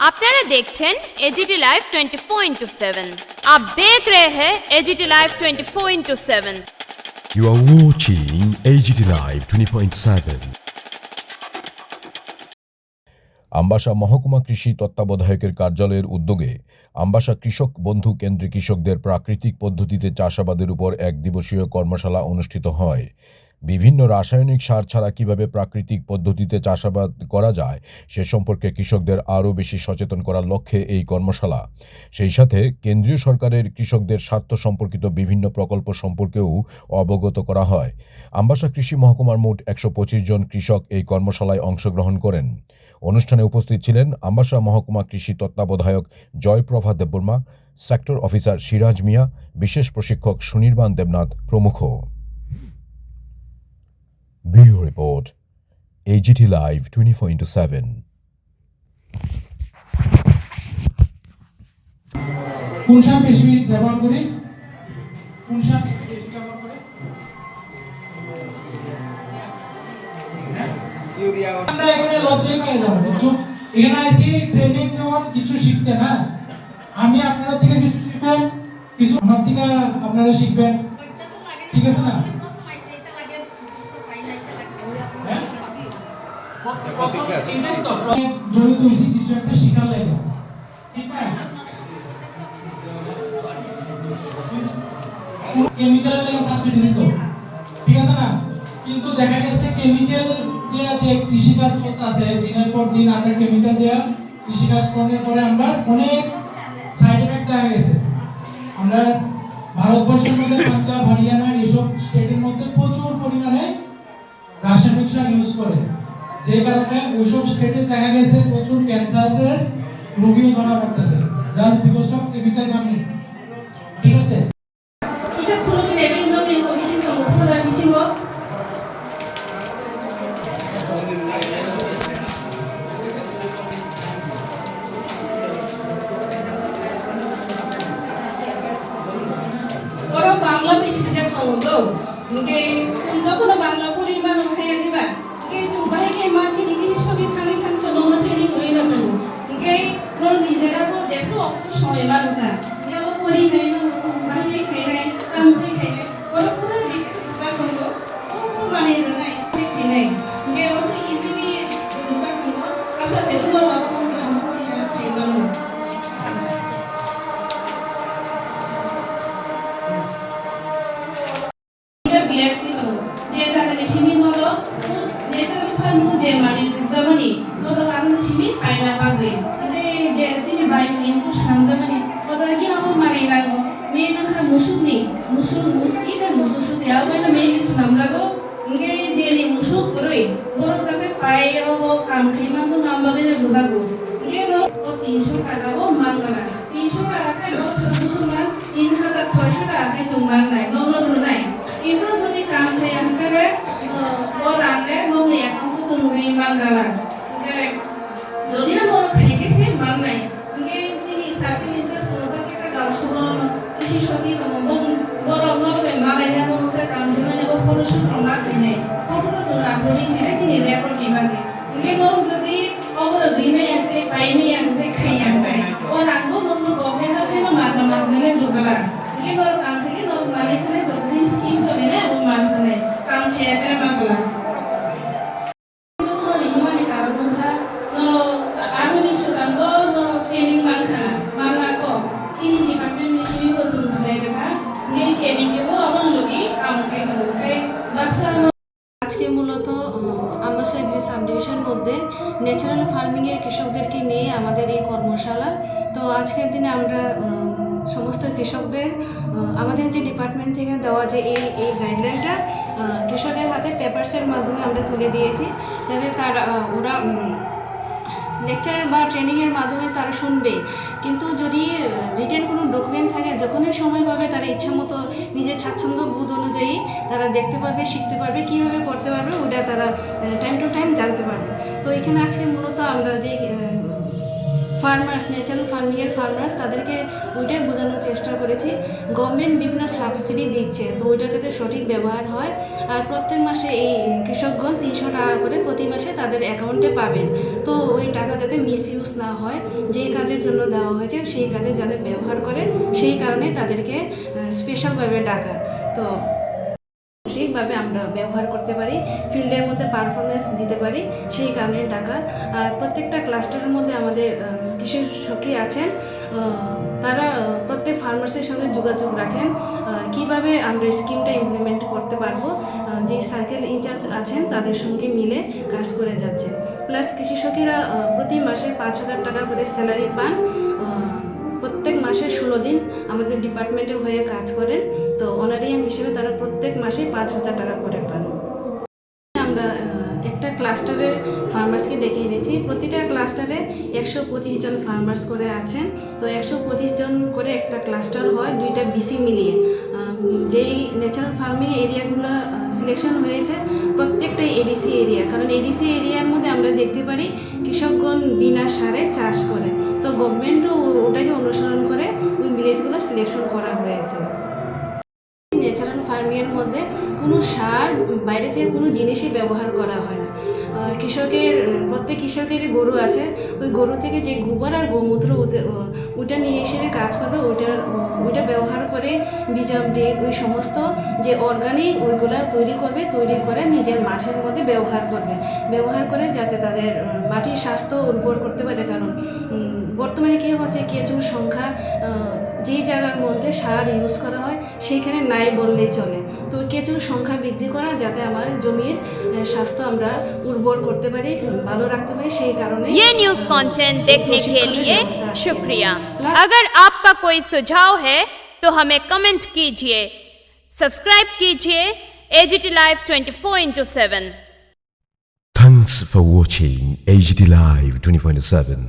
আপনারা দেখছেন AGT live 24/7। आप देख रहे हैं AGT live 24/7। You are watching AGT Live 20.7। Ambassa মহকুমা কৃষি তত্ত্বাবধায়কের কার্যালয়ের উদ্যোগে আমবাসা কৃষক বন্ধু কেন্দ্রে কৃষকদের প্রাকৃতিক পদ্ধতিতে চাষাবাদের উপর এক দিবসীয় কর্মশালা অনুষ্ঠিত হয়। বিভিন্ন রাসায়নিক সার ছাড়া কিভাবে প্রাকৃতিক পদ্ধতিতে চাষাবাদ করা যায় সে সম্পর্কে কৃষকদের আরও বেশি সচেতন করার লক্ষ্যে এই কর্মশালা। সেই সাথে কেন্দ্রীয় সরকারের কৃষকদের স্বার্থ সম্পর্কিত বিভিন্ন প্রকল্প সম্পর্কেও অবগত করা হয়। আমবাসা কৃষি মহকুমার মোট 125 জন কৃষক এই কর্মশালায় অংশগ্রহণ করেন। অনুষ্ঠানে উপস্থিত ছিলেন আমবাসা মহকুমা কৃষি তত্ত্বাবধায়ক জয়প্রভা দেববর্মা, সেক্টর অফিসার সিরাজ মিয়া, বিশেষ প্রশিক্ষক সুনির্বাণ দেবনাথ প্রমুখ। Bureau Report, AGT Live 24/7। কোন সার বেশি ব্যবহার করি, কোন সার বেশি ব্যবহার করে ইউরিয়া। আমরা এখানে লজ্জাই পেয়ে যাব, বুঝছো? এখানে আসি ট্রেনিং যেমন কিছু শিখতে না, আমি আপনারা থেকে কিছু শিখবো, কিছু আমার থেকে আপনারা শিখবেন, ঠিক আছে না? জড়িত হয়েছি কিছু একটা শিখার লাগে, ঠিক না? কেমিক্যালের লেগে সাবসিডি দিত, ঠিক আছে না? কিন্তু দেখা গেছে কেমিক্যাল দেয়া যে কৃষিকাজ চলতেছে, দিনের পর দিন আমরা কেমিক্যাল দেয়া কৃষিকাজ করার পরে আমরা অনেক সাইড এফেক্ট দেখা গেছে। আমরা ভারতবর্ষের মধ্যে পাঞ্জাব, হরিয়ানা এইসব স্টেটের মধ্যে প্রচুর পরিমাণে রাসায়নিক সার ইউজ করে, যে কারণে ওইসব স্টেটে দেখা গেছে প্রচুর ক্যান্সারের রোগীও ধরা পড়তেছে, just because of chemical farming, ঠিক আছে? বাংলা বেশি যে কমতো যখন বাংলা পরিমাণ হয়ে দিবা বাইকে মাঝে নিয়ে সবই খালি খালি তো নোনা ট্রেনিং হয়ে না তো নোন নিজেরা যেহেতু সময় মানতা যেমন পরি নাই বাইরে খাই নাই কাম খাই খাই নাই বড় পুরো করবো মানে নাই খাই নাই অবশ্য ইজিলি রুজা করবো আশা বেতন আপনার খাই বানো বিআরসি করো যে জায়গায় সিমি নলো ন্যাচারাল ফার্ম যে মানে জামানি নলো আগুন সিমি পাইনা বাগে মানে যে যে বায়ু ইনপুট সামজামানি বাজার কি আমার মানে লাগো মেন খা মুসুনি মুসুন মুসকি না মুসুসু দেয়া মানে মেন সামজাগো ইংগে যে নি মুসুক করই বড় যাতে পাইও কাম খাইমান তো নামবাগে বুঝাবো ইয়ে নো 300 টাকা ও মানগানা 300 টাকা খাই বছর মুসলমান 3600 টাকা খাই তোমার নাই নলো নাই কিন্তু যদি কাম খাই আনকারে ও রান্নে নলে এখন তো তুমি মানগালা যদি না বড় খাই গেছে মান নাই ইংগে তিনি সার্কেল ইনচার্জ কোনটা একটা গাঁও সভা কৃষি সমিতি বড় নবে মালাই না নলে কাম ধরে নেব ফটোশুট না খাই নাই ফটোটা জন্য আপলোডিং খাই তিনি রেকর্ড নিবাগে ইংগে বড় যদি অবর দিনে আনতে পাইনি আনতে খাই আনতে ও রাঙ্গো নতুন গভর্নমেন্ট থেকে মানা মানলে জুগালা ইংগে বড় কাম থেকে নব মালিক থেকে যতদিন স্কিম চলে না এবং মানতে কাম খেয়ে মাগলা আজকে মূলত আমবাসা এগ্রি সাব ডিভিশন মধ্যে ন্যাচারাল ফার্মিংয়ের কৃষকদেরকে নিয়ে আমাদের এই কর্মশালা। তো আজকের দিনে আমরা সমস্ত কৃষকদের আমাদের যে ডিপার্টমেন্ট থেকে দেওয়া যে এই গাইডলাইনটা কৃষকের হাতে পেপারসের মাধ্যমে আমরা তুলে দিয়েছি, যাতে ওরা লেকচারের বা ট্রেনিংয়ের মাধ্যমে তারা শুনবে, কিন্তু যদি রিটেন কোনো ডকুমেন্ট থাকে যখনই সময় পাবে তারা ইচ্ছা মতো নিজের স্বাচ্ছন্দ্য বোধ অনুযায়ী তারা দেখতে পারবে, শিখতে পারবে, কীভাবে করতে পারবে ওটা তারা টাইম টু টাইম জানতে পারবে। তো এখানে আজকে মূলত আমরা যে ফার্মার্স, ন্যাচারাল ফার্মিংয়ের ফার্মার্স, তাদেরকে ওইটাই বোঝানোর চেষ্টা করেছি। গভর্নমেন্ট বিভিন্ন সাবসিডি দিচ্ছে, তো ওইটা যাতে সঠিক ব্যবহার হয়। আর প্রত্যেক মাসে এই কৃষকগণ 300 টাকা করে প্রতি মাসে তাদের অ্যাকাউন্টে পাবেন। তো ওই টাকা যাতে মিস ইউজ না হয়, যেই কাজের জন্য দেওয়া হয়েছে সেই কাজে যাতে ব্যবহার করে, সেই কারণে তাদেরকে স্পেশালভাবে ডাকা। তো ঠিকভাবে আমরা ব্যবহার করতে পারি, ফিল্ডের মধ্যে পারফরমেন্স দিতে পারি, সেই কারণে ডাকা। আর প্রত্যেকটা ক্লাস্টারের মধ্যে আমাদের কৃষি সখী আছেন, তারা প্রত্যেক ফার্মার্সের সঙ্গে যোগাযোগ রাখেন কিভাবে আমরা স্কিমটা ইমপ্লিমেন্ট করতে পারবো। যে সার্কেল ইনচার্জ আছেন তাদের সঙ্গে মিলে কাজ করে যাচ্ছে। প্লাস কৃষি সখীরা প্রতি মাসে 5,000 টাকা করে স্যালারি পান। প্রত্যেক মাসে 16 দিন আমাদের ডিপার্টমেন্টের হয়ে কাজ করেন। তো অনারিয়াম হিসেবে তারা প্রত্যেক মাসে 5,000 টাকা করে পান। আমরা একটা ক্লাস্টারের ফার্মার্সকে ডেকে এনেছি। প্রতিটা ক্লাস্টারে 125 জন ফার্মার্স করে আছেন। তো 125 জন করে একটা ক্লাস্টার হয়, 2টা বিসি মিলিয়ে। যেই ন্যাচারাল ফার্মিং এরিয়াগুলো সিলেকশন হয়েছে প্রত্যেকটাই এডিসি এরিয়া, কারণ এডিসি এরিয়ার মধ্যে আমরা দেখতে পারি কৃষকগণ বিনা সারে চাষ করে। তো গভর্নমেন্টও ওটাকে অনুসরণ করে ওই ভিলেজগুলো সিলেকশন করা হয়েছে। ন্যাচারাল ফার্মিংয়ের মধ্যে কোনো সার, বাইরে থেকে কোনো জিনিসই ব্যবহার করা হয় না। প্রত্যেক কৃষকেরই গরু আছে, ওই গরু থেকে যে গোবর আর গোমূত্র ওটা নিয়ে এসে কাজ করবে, ওইটা ব্যবহার করে বীজামৃত ওই সমস্ত যে অর্গানিক ওইগুলো তৈরি করে নিজের মাঠের মধ্যে ব্যবহার করে যাতে তাদের মাটির স্বাস্থ্য উর্বর করতে পারে। কারণ বর্তমানে কী হচ্ছে, কেঁচুর সংখ্যা যেই জায়গার মধ্যে সার ইউজ করা হয় সেইখানে নাই বললেই চলে। তো কেঁচুর সংখ্যা বৃদ্ধি করা, যাতে আমার জমির স্বাস্থ্য আমরা উর্বর করতে পারি, ভালো রাখতে পারি, সেই কারণে ये न्यूज कंटेंट देखने के लिए शुक्रिया। अगर आपका कोई सुझाव है तो हमें कमेंट कीजिए, सब्सक्राइब कीजिए AGT Live 24/7। Thanks for watching AGT Live 24/7.